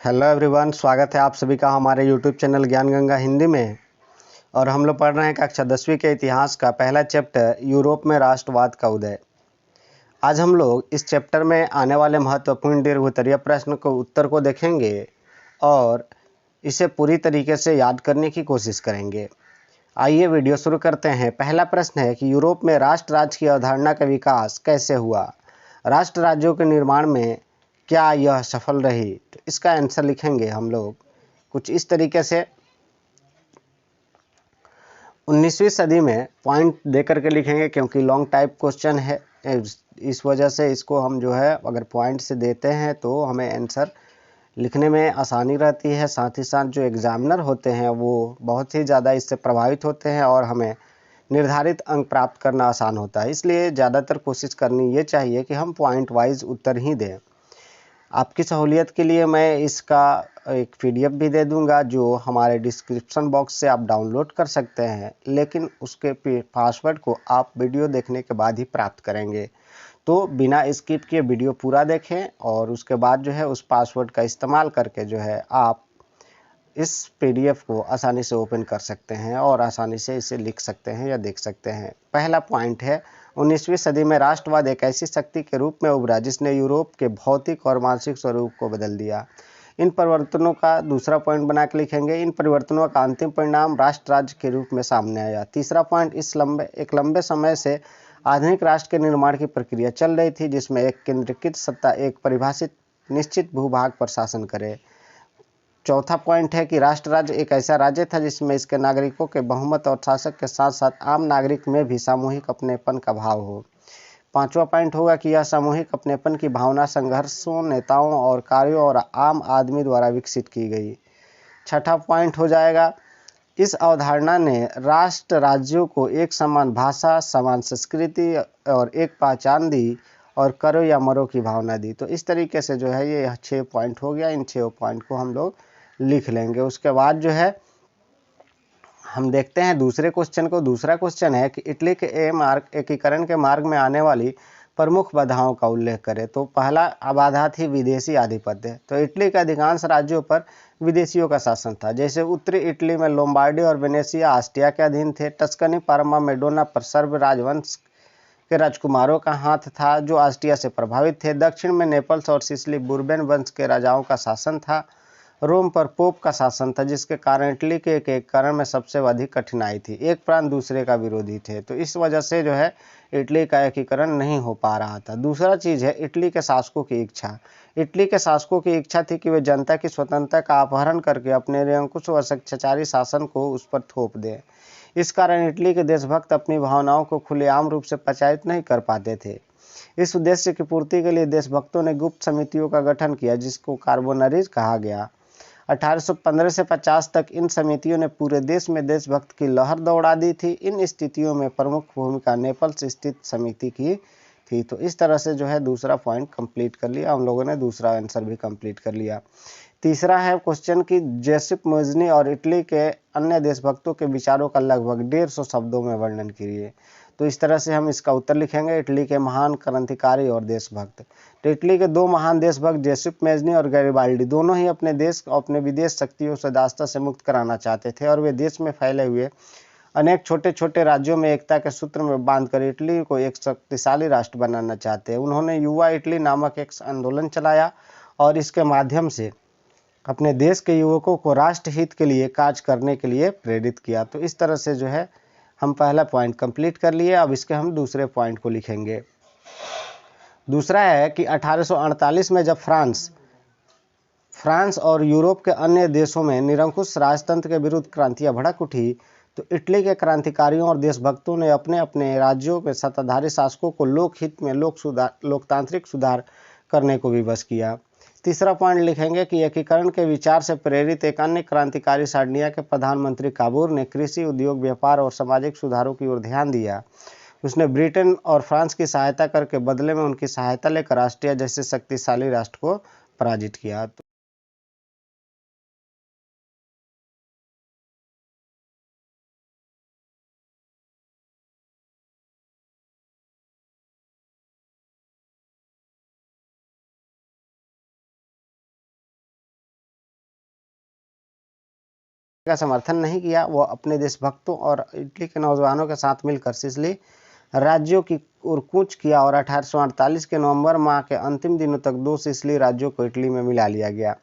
Hello everyone, स्वागत है आप सभी का हमारे यूट्यूब चैनल ज्ञान गंगा हिंदी में। और हम लोग पढ़ रहे हैं कक्षा 10वीं के इतिहास का पहला चैप्टर यूरोप में राष्ट्रवाद का उदय। आज हम लोग इस चैप्टर में आने वाले महत्वपूर्ण दीर्घ उत्तरीय प्रश्न को उत्तर को देखेंगे और इसे पूरी तरीके से याद करने की कोशिश करेंगे। आइए वीडियो शुरू करते हैं। पहला प्रश्न है कि यूरोप में राष्ट्र राज्य की अवधारणा का विकास कैसे हुआ। राष्ट्र राज्यों के निर्माण में क्या यह सफल रही। तो इसका आंसर लिखेंगे हम लोग कुछ इस तरीके से। 19वीं सदी में पॉइंट दे करके लिखेंगे क्योंकि लॉन्ग टाइप क्वेश्चन है, इस वजह से इसको हम जो है अगर पॉइंट से देते हैं तो हमें आंसर लिखने में आसानी रहती है। साथ ही साथ जो एग्जामिनर होते हैं वो बहुत ही ज़्यादा इससे प्रभावित होते हैं और हमें निर्धारित अंक प्राप्त करना आसान होता है। इसलिए ज़्यादातर कोशिश करनी ये चाहिए कि हम पॉइंट वाइज उत्तर ही दें। आपकी सहूलियत के लिए मैं इसका एक पीडीएफ भी दे दूंगा जो हमारे डिस्क्रिप्शन बॉक्स से आप डाउनलोड कर सकते हैं, लेकिन उसके पासवर्ड को आप वीडियो देखने के बाद ही प्राप्त करेंगे। तो बिना स्किप किए वीडियो पूरा देखें और उसके बाद जो है उस पासवर्ड का इस्तेमाल करके जो है आप इस पीडीएफ को आसानी से ओपन कर सकते हैं और आसानी से इसे लिख सकते हैं या देख सकते हैं। पहला पॉइंट है, 19वीं सदी में राष्ट्रवाद एक ऐसी शक्ति के रूप में उभरा जिसने यूरोप के भौतिक और मानसिक स्वरूप को बदल दिया। इन परिवर्तनों का दूसरा पॉइंट बना के लिखेंगे, इन परिवर्तनों का अंतिम परिणाम राष्ट्र राज्य के रूप में सामने आया। तीसरा पॉइंट, एक लंबे समय से आधुनिक राष्ट्र के निर्माण की प्रक्रिया चल रही थी जिसमें एक केंद्रीकृत सत्ता एक परिभाषित निश्चित भूभाग पर शासन करे। चौथा पॉइंट है कि राष्ट्र राज्य एक ऐसा राज्य था जिसमें इसके नागरिकों के बहुमत और शासक के साथ साथ आम नागरिक में भी सामूहिक अपनेपन का भाव हो। पांचवा पॉइंट होगा कि यह सामूहिक अपनेपन की भावना संघर्षों, नेताओं और कार्यों और आम आदमी द्वारा विकसित की गई। छठा पॉइंट हो जाएगा, इस अवधारणा ने राष्ट्र राज्यों को एक समान भाषा, समान संस्कृति और एक पहचान दी और करो या मरो की भावना दी। तो इस तरीके से जो है ये 6 पॉइंट हो गया। इन 6 पॉइंट को हम लोग लिख लेंगे। उसके बाद जो है हम देखते हैं दूसरे क्वेश्चन को। दूसरा क्वेश्चन है कि इटली के एकीकरण के मार्ग में आने वाली प्रमुख बाधाओं का उल्लेख करें। तो पहला बाधा थी विदेशी आधिपत्य। तो इटली के अधिकांश राज्यों पर विदेशियों का शासन था। जैसे उत्तरी इटली में लोम्बार्डी और वेनेसिया ऑस्ट्रिया के अधीन थे। टस्कनी, पार्मा, मेडोना पर सर्ब राजवंश के राजकुमारों का हाथ था जो ऑस्ट्रिया से प्रभावित थे। दक्षिण में नेपल्स और सिसिली बुर्बन वंश के राजाओं का शासन था। रोम पर पोप का शासन था जिसके कारण इटली के एकीकरण में सबसे अधिक कठिनाई थी। एक प्रांत दूसरे का विरोधी थे, तो इस वजह से जो है इटली का एकीकरण नहीं हो पा रहा था। दूसरा चीज है इटली के शासकों की इच्छा। इटली के शासकों की इच्छा थी कि वे जनता की स्वतंत्रता का अपहरण करके अपने निरंकुश व स्वैच्छाचारी शासन को उस पर थोप दें। इस कारण इटली के देशभक्त अपनी भावनाओं को खुलेआम रूप से प्रचारित नहीं कर पाते थे। इस उद्देश्य की पूर्ति के लिए देशभक्तों ने गुप्त समितियों का गठन किया जिसको कार्बोनरीज कहा गया। 1815 से 50 तक इन समितियों ने पूरे देश में देशभक्त की लहर दौड़ा दी थी। इन स्थितियों में प्रमुख भूमिका नेपल्स स्थित समिति की थी। तो इस तरह से जो है दूसरा पॉइंट कंप्लीट कर लिया हम लोगों ने, दूसरा आंसर भी कंप्लीट कर लिया। तीसरा है क्वेश्चन की जोसेफ मोज़नी और इटली के अन्य देशभक्तों के विचारों का लगभग 150 शब्दों में वर्णन कीजिए। तो इस तरह से हम इसका उत्तर लिखेंगे, इटली के महान क्रांतिकारी और देशभक्त। तो इटली के दो महान देशभक्त जोसेफ मोज़नी और गैरिबाल्डी दोनों ही अपने देश को अपने विदेश शक्तियों से दासता से मुक्त कराना चाहते थे और वे देश में फैले हुए अनेक छोटे छोटे राज्यों में एकता के सूत्र में बांधकर इटली को एक शक्तिशाली राष्ट्र बनाना चाहते हैं। उन्होंने युवा इटली नामक एक आंदोलन चलाया और इसके माध्यम से अपने देश के युवकों को राष्ट्र हित के लिए कार्य करने के लिए प्रेरित किया। तो इस तरह से जो है हम पहला पॉइंट कंप्लीट कर लिए। अब इसके हम दूसरे पॉइंट को लिखेंगे। दूसरा है कि 1848 में जब फ्रांस और यूरोप के अन्य देशों में निरंकुश राजतंत्र के विरुद्ध क्रांतियां भड़क उठी तो इटली के क्रांतिकारियों और देशभक्तों ने अपने अपने राज्यों के सत्ताधारी शासकों को लोकहित में लोकतांत्रिक सुधार करने को विवश किया। तीसरा पॉइंट लिखेंगे कि एकीकरण के विचार से प्रेरित एक अन्य क्रांतिकारी सार्डिनिया के प्रधानमंत्री काबूर ने कृषि, उद्योग, व्यापार और सामाजिक सुधारों की ओर ध्यान दिया। उसने ब्रिटेन और फ्रांस की सहायता करके बदले में उनकी सहायता लेकर ऑस्ट्रिया जैसे शक्तिशाली राष्ट्र को पराजित किया। का समर्थन नहीं किया, वो अपने देशभक्तों और इटली के नौजवानों के साथ मिलकर सिसिली राज्यों की ओर कूच किया और 1848 के नवंबर माह के अंतिम दिनों तक 2 सिसिली राज्यों को इटली में मिला लिया गया।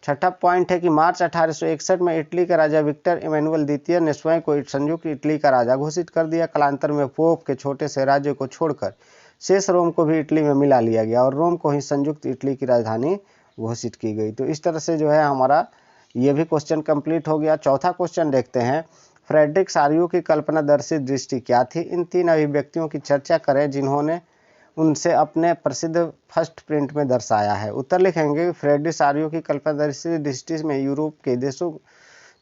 छठा पॉइंट है कि मार्च 1861 में इटली के राजा विक्टर इमैनुअल द्वितीय ने स्वयं को संयुक्त इटली का राजा घोषित कर दिया। कालांतर में पोप के छोटे से राज्य को छोड़कर शेष रोम को भी इटली में मिला लिया गया और रोम को ही संयुक्त इटली की राजधानी घोषित की गई। तो इस तरह से जो है हमारा ये भी क्वेश्चन कंप्लीट हो गया। चौथा क्वेश्चन देखते हैं, फ्रेडरिक सारियो की कल्पनादर्शी दृष्टि क्या थी? इन 3 अभिव्यक्तियों की चर्चा करें जिन्होंने उनसे अपने प्रसिद्ध फर्स्ट प्रिंट में दर्शाया है। उत्तर लिखेंगे, फ्रेडरिक सारियो की कल्पनादर्शी दृष्टि में यूरोप के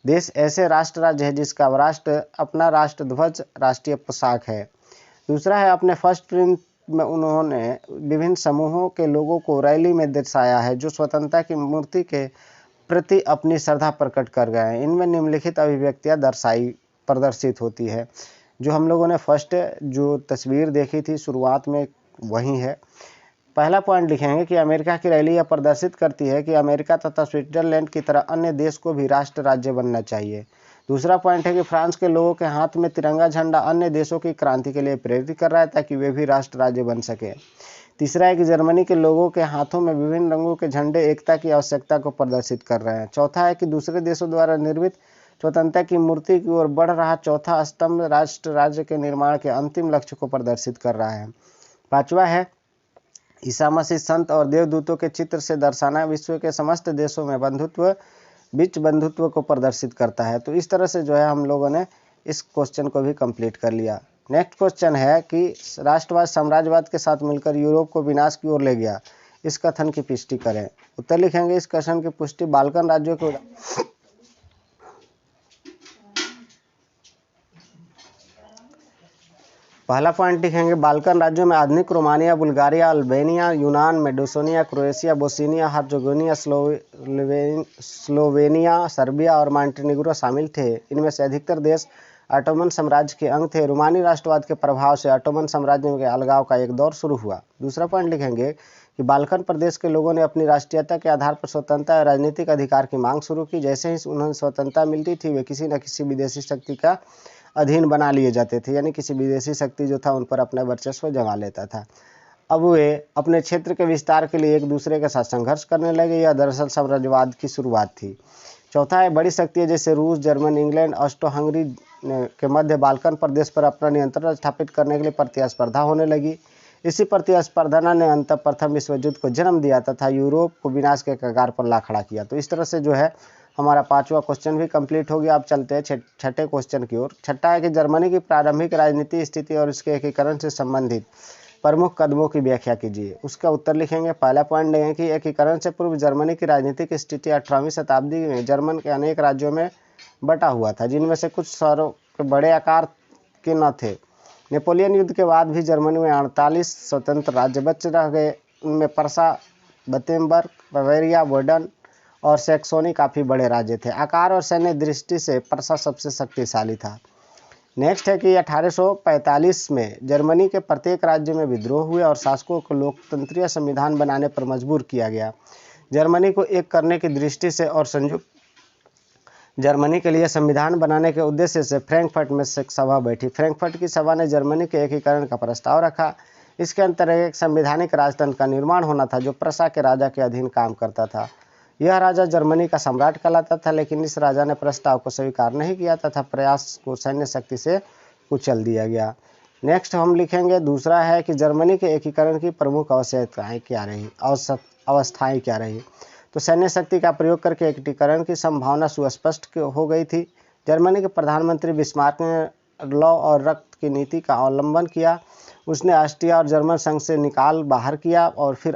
देश ऐसे राष्ट्र राज्य है जिसका अपना राष्ट्र ध्वज राष्ट्रीय पोशाक है। दूसरा है, अपने फर्स्ट प्रिंट में उन्होंने विभिन्न समूहों के लोगों को रैली में दर्शाया है जो स्वतंत्रता की मूर्ति के प्रति अपनी श्रद्धा प्रकट कर गए हैं। इनमें निम्नलिखित अभिव्यक्तियां प्रदर्शित होती है। जो हम लोगों ने फर्स्ट जो तस्वीर देखी थी शुरुआत में वही है। पहला पॉइंट लिखेंगे कि अमेरिका की रैली यह प्रदर्शित करती है कि अमेरिका तथा स्विट्जरलैंड की तरह अन्य देश को भी राष्ट्र राज्य बनना चाहिए। दूसरा पॉइंट है कि फ्रांस के लोगों के हाथ में तिरंगा झंडा अन्य देशों की क्रांति के लिए प्रेरित कर रहा है ताकि वे भी राष्ट्र राज्य बन सके। तीसरा है कि जर्मनी के लोगों के हाथों में विभिन्न रंगों के झंडे एकता की आवश्यकता को प्रदर्शित कर रहे हैं। चौथा है कि दूसरे देशों द्वारा निर्मित स्वतंत्रता की मूर्ति की ओर बढ़ रहा चौथा स्तंभ राष्ट्र राज्य के निर्माण के अंतिम लक्ष्य को प्रदर्शित कर रहा है। पांचवा है, ईसा मसीह संत और देवदूतों के चित्र से दर्शाना विश्व के समस्त देशों में बंधुत्व को प्रदर्शित करता है। तो इस तरह से जो है हम लोगों ने इस क्वेश्चन को भी कंप्लीट कर लिया। नेक्स्ट क्वेश्चन है कि राष्ट्रवाद साम्राज्यवाद के साथ मिलकर यूरोप को विनाश की ओर ले गया, इस कथन की पुष्टि करें। उत्तर लिखेंगे, इस कथन की पुष्टि बाल्कन राज्यों के पहला पॉइंट लिखेंगे, बाल्कन राज्यों में आधुनिक रोमानिया, बुल्गारिया, अल्बेनिया, यूनान, Macedonia, Croatia, Bosnia Herzegovina, Slovenia, Serbia और मॉन्टेनेग्रो शामिल थे। इनमें से अधिकतर देश ऑटोमन साम्राज्य के अंग थे। रोमानी राष्ट्रवाद के प्रभाव से ऑटोमन साम्राज्य के अलगाव का एक दौर शुरू हुआ। दूसरा पॉइंट लिखेंगे कि बाल्कन प्रदेश के लोगों ने अपनी राष्ट्रीयता के आधार पर स्वतंत्रता और राजनीतिक अधिकार की मांग शुरू की। जैसे ही उन्हें स्वतंत्रता मिलती थी वे किसी न किसी विदेशी शक्ति का अधीन बना लिए जाते थे, यानी किसी विदेशी शक्ति जो था उन पर अपना वर्चस्व जमा लेता था। अब वे अपने क्षेत्र के विस्तार के लिए एक दूसरे के साथ संघर्ष करने लगे। यह दरअसल साम्राज्यवाद की शुरुआत थी। चौथा है, बड़ी शक्तियां जैसे रूस, जर्मन, इंग्लैंड, ऑस्ट्रो-हंगरी के मध्य बाल्कन प्रदेश पर अपना नियंत्रण स्थापित करने के लिए प्रतिस्पर्धा होने लगी। इसी प्रतिस्पर्धा ने अंततः प्रथम विश्व युद्ध को जन्म दिया तथा यूरोप को विनाश के कगार पर ला खड़ा किया। तो इस तरह से जो है हमारा पांचवा क्वेश्चन भी कंप्लीट हो गया। अब चलते हैं छठे क्वेश्चन की ओर। छठा है कि जर्मनी की प्रारंभिक राजनीतिक स्थिति और इसके एकीकरण से संबंधित प्रमुख कदमों की व्याख्या कीजिए। उसका उत्तर लिखेंगे। पहला पॉइंट देंगे कि एकीकरण से पूर्व जर्मनी की राजनीतिक स्थिति 18वीं शताब्दी में जर्मन के अनेक राज्यों में बटा हुआ था, जिनमें से कुछ शहरों के बड़े आकार के न थे। नेपोलियन युद्ध के बाद भी जर्मनी में 48 स्वतंत्र राज्य बच रह गए। उनमें प्रसा, बतेम्बर्ग, बवेरिया, वर्डन और सैक्सोनी काफ़ी बड़े राज्य थे। आकार और सैन्य दृष्टि से प्रसा सबसे शक्तिशाली था। नेक्स्ट है कि 1845 में जर्मनी के प्रत्येक राज्य में विद्रोह हुए और शासकों को लोकतंत्रीय संविधान बनाने पर मजबूर किया गया। जर्मनी को एक करने की दृष्टि से और संयुक्त जर्मनी के लिए संविधान बनाने के उद्देश्य से फ्रैंकफर्ट में एक सभा बैठी। फ्रैंकफर्ट की सभा ने जर्मनी के एकीकरण का प्रस्ताव रखा। इसके अंतर्गत एक संवैधानिक राजतंत्र का निर्माण होना था जो प्रसा के राजा के अधीन काम करता था। यह राजा जर्मनी का सम्राट कहलाता था, लेकिन इस राजा ने प्रस्ताव को स्वीकार नहीं किया तथा प्रयास को सैन्य शक्ति से कुचल दिया गया। नेक्स्ट हम लिखेंगे, दूसरा है कि जर्मनी के एकीकरण की प्रमुख अवस्थाएं क्या रही। तो सैन्य शक्ति का प्रयोग करके एकीकरण की संभावना सुस्पष्ट हो गई थी। जर्मनी के प्रधानमंत्री बिस्मार्क ने लॉ और रक्त की नीति का अवलंबन किया। उसने ऑस्ट्रिया और जर्मन संघ से निकाल बाहर किया और फिर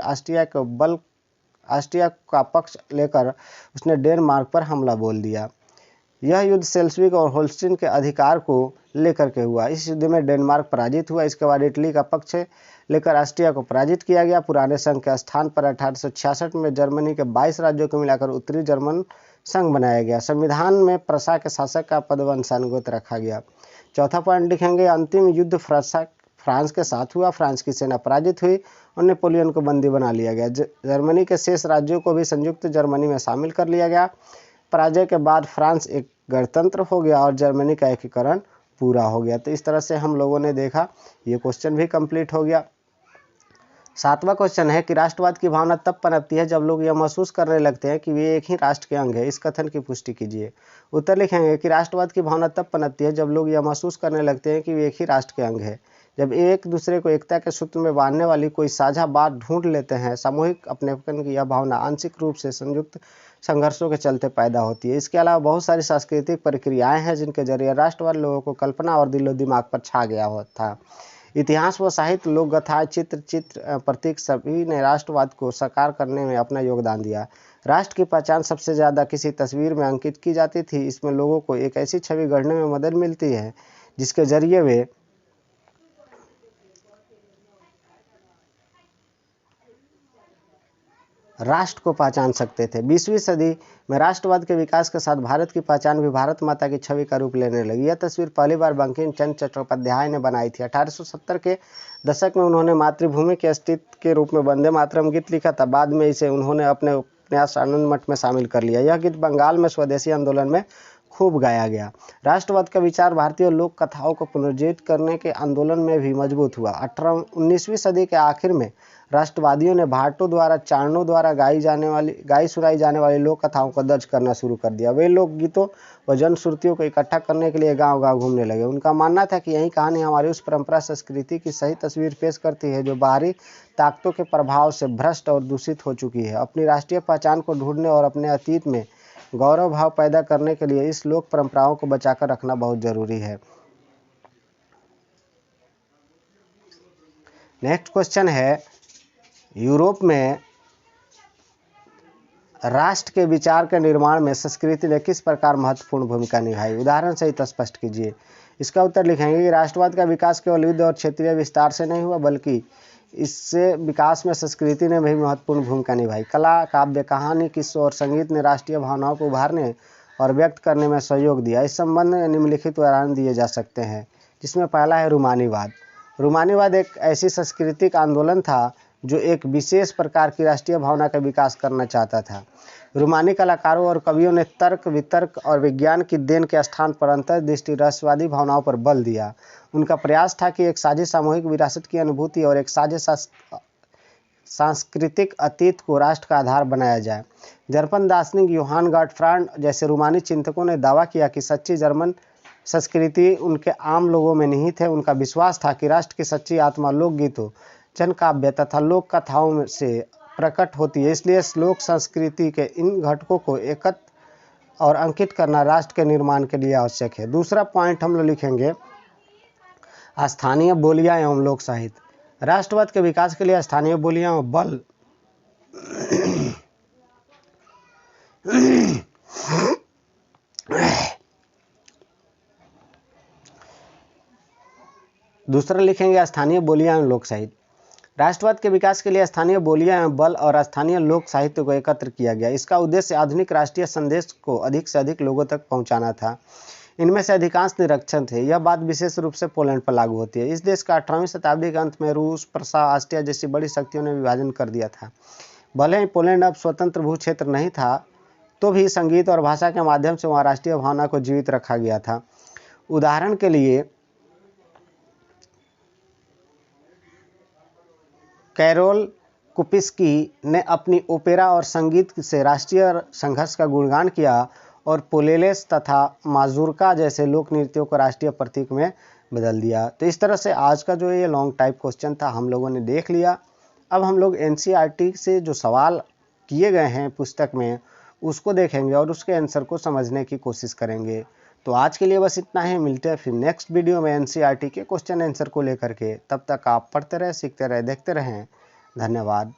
ऑस्ट्रिया का पक्ष लेकर उसने डेनमार्क पर हमला बोल दिया। यह युद्ध सेल्सविक और होल्स्टीन के अधिकार को लेकर के हुआ। इस युद्ध में डेनमार्क पराजित हुआ। इसके बाद इटली का पक्ष लेकर ऑस्ट्रिया को पराजित किया गया। पुराने संघ के स्थान पर 1866 में जर्मनी के 22 राज्यों को मिलाकर उत्तरी जर्मन संघ बनाया गया। संविधान में प्रसा के शासक का पद वंशानुगत रखा गया। चौथा पॉइंट लिखेंगे, अंतिम युद्ध फ्रांस के साथ हुआ। फ्रांस की सेना पराजित हुई और नेपोलियन को बंदी बना लिया गया। जर्मनी के शेष राज्यों को भी संयुक्त जर्मनी में शामिल कर लिया गया। पराजय के बाद फ्रांस एक गणतंत्र हो गया और जर्मनी का एकीकरण पूरा हो गया। तो इस तरह से हम लोगों ने देखा, ये क्वेश्चन भी कंप्लीट हो गया। 7वां क्वेश्चन है कि राष्ट्रवाद की भावना तब पनपती है जब लोग यह महसूस करने लगते हैं कि वे एक ही राष्ट्र के अंग है। इस कथन की पुष्टि कीजिए। उत्तर लिखेंगे कि राष्ट्रवाद की भावना तब पनपती है जब लोग यह महसूस करने लगते हैं कि वे एक ही राष्ट्र के अंग है। जब एक दूसरे को एकता के सूत्र में बांधने वाली कोई साझा बात ढूंढ लेते हैं। सामूहिक अपनेपन की यह भावना आंशिक रूप से संयुक्त संघर्षों के चलते पैदा होती है। इसके अलावा बहुत सारी सांस्कृतिक प्रक्रियाएं हैं जिनके जरिए राष्ट्रवाद लोगों को कल्पना और दिलो दिमाग पर छा गया था। इतिहास व साहित्य, लोक गाथा, चित्र प्रतीक सभी ने राष्ट्रवाद को साकार करने में अपना योगदान दिया। राष्ट्र की पहचान सबसे ज़्यादा किसी तस्वीर में अंकित की जाती थी। इसमें लोगों को एक ऐसी छवि गढ़ने में मदद मिलती है जिसके जरिए वे राष्ट्र को पहचान सकते थे। 20वीं सदी में राष्ट्रवाद के विकास के साथ भारत की पहचान भी भारत माता की छवि का रूप लेने लगी। यह तस्वीर पहली बार बंकिम चंद्र चट्टोपाध्याय ने बनाई थी। 1870 के दशक में उन्होंने मातृभूमि के अस्तित्व के रूप में वंदे मातरम गीत लिखा था। बाद में इसे उन्होंने अपने उपन्यास आनंद मठ में शामिल कर लिया। यह गीत बंगाल में स्वदेशी आंदोलन में खूब गाया गया। राष्ट्रवाद का विचार भारतीय लोक कथाओं को पुनर्जीवित करने के आंदोलन में भी मजबूत हुआ। 19वीं सदी के आखिर में राष्ट्रवादियों ने भाटों द्वारा, चारणों द्वारा गाई सुनाई जाने वाली लोक कथाओं को दर्ज करना शुरू कर दिया। वे लोकगीतों व जनश्रुतियों को इकट्ठा करने के लिए गांव-गांव घूमने लगे। उनका मानना था कि यही कहानी हमारी उस परंपरा संस्कृति की सही तस्वीर पेश करती है जो बाहरी ताकतों के प्रभाव से भ्रष्ट और दूषित हो चुकी है। अपनी राष्ट्रीय पहचान को ढूंढने और अपने अतीत में गौरव भाव पैदा करने के लिए इस लोक परंपराओं को बचाकर रखना बहुत जरूरी है। नेक्स्ट क्वेश्चन है, यूरोप में राष्ट्र के विचार के निर्माण में संस्कृति ने किस प्रकार महत्वपूर्ण भूमिका निभाई? उदाहरण सहित स्पष्ट कीजिए। इसका उत्तर लिखेंगे कि राष्ट्रवाद का विकास केवल युद्ध और क्षेत्रीय विस्तार से नहीं हुआ, बल्कि इससे विकास में संस्कृति ने भी महत्वपूर्ण भूमिका निभाई। कला, काव्य, कहानी, किस्सों और संगीत ने राष्ट्रीय भावनाओं को उभारने और व्यक्त करने में सहयोग दिया। इस संबंध में निम्नलिखित उदाहरण दिए जा सकते हैं, जिसमें पहला है रूमानीवाद। रूमानीवाद एक ऐसी सांस्कृतिक आंदोलन था जो एक विशेष प्रकार की राष्ट्रीय भावना का विकास करना चाहता था। रूमानी कलाकारों और कवियों ने तर्क, वितर्क और विज्ञान की देन के स्थान पर अंतर्दृष्टि राष्ट्रवादी भावनाओं पर बल दिया। उनका प्रयास था कि एक साझी सामूहिक विरासत की अनुभूति और एक साझे सांस्कृतिक अतीत को राष्ट्र का आधार बनाया जाए। जर्मन दार्शनिक योहान गॉटफ्राड जैसे रूमानी चिंतकों ने दावा किया कि सच्ची जर्मन संस्कृति उनके आम लोगों में निहित है। उनका विश्वास था कि राष्ट्र की सच्ची आत्मा लोकगीतों, जनकाव्य तथा लोक कथाओं से प्रकट होती है। इसलिए लोक संस्कृति के इन घटकों को एकत्र और अंकित करना राष्ट्र के निर्माण के लिए आवश्यक है। दूसरा पॉइंट हम लोग लिखेंगे, स्थानीय बोलियां एवं लोक साहित्य। राष्ट्रवाद के विकास के लिए स्थानीय बोलियां एवं बल दूसरा लिखेंगे स्थानीय बोलियां एवं लोक साहित्य। राष्ट्रवाद के विकास के लिए स्थानीय बोलियां एवं बल और स्थानीय लोक साहित्य को एकत्र किया गया। इसका उद्देश्य आधुनिक राष्ट्रीय संदेश को अधिक से अधिक लोगों तक पहुंचाना था। इनमें से अधिकांश निरक्षर थे। यह बात विशेष रूप से पोलैंड पर लागू होती है। इस देश का 18वीं शताब्दी के अंत में रूस, प्रसा, ऑस्ट्रिया जैसी बड़ी शक्तियों ने विभाजन कर दिया था। भले ही पोलैंड अब स्वतंत्र भू क्षेत्र नहीं था, तो भी संगीत और भाषा के माध्यम से वहाँ राष्ट्रीय भावना को जीवित रखा गया था। उदाहरण के लिए कैरोल कुपिस्की ने अपनी ओपेरा और संगीत से राष्ट्रीय संघर्ष का गुणगान किया और पोलेलेस तथा माजूरका जैसे लोक नृत्यों को राष्ट्रीय प्रतीक में बदल दिया। तो इस तरह से आज का जो ये लॉन्ग टाइप क्वेश्चन था हम लोगों ने देख लिया। अब हम लोग एनसीईआरटी से जो सवाल किए गए हैं पुस्तक में उसको देखेंगे और उसके आंसर को समझने की कोशिश करेंगे। तो आज के लिए बस इतना ही। मिलते हैं फिर नेक्स्ट वीडियो में एनसीईआरटी के क्वेश्चन आंसर को लेकर के। तब तक आप पढ़ते रहे, सीखते रहे, देखते रहें। धन्यवाद।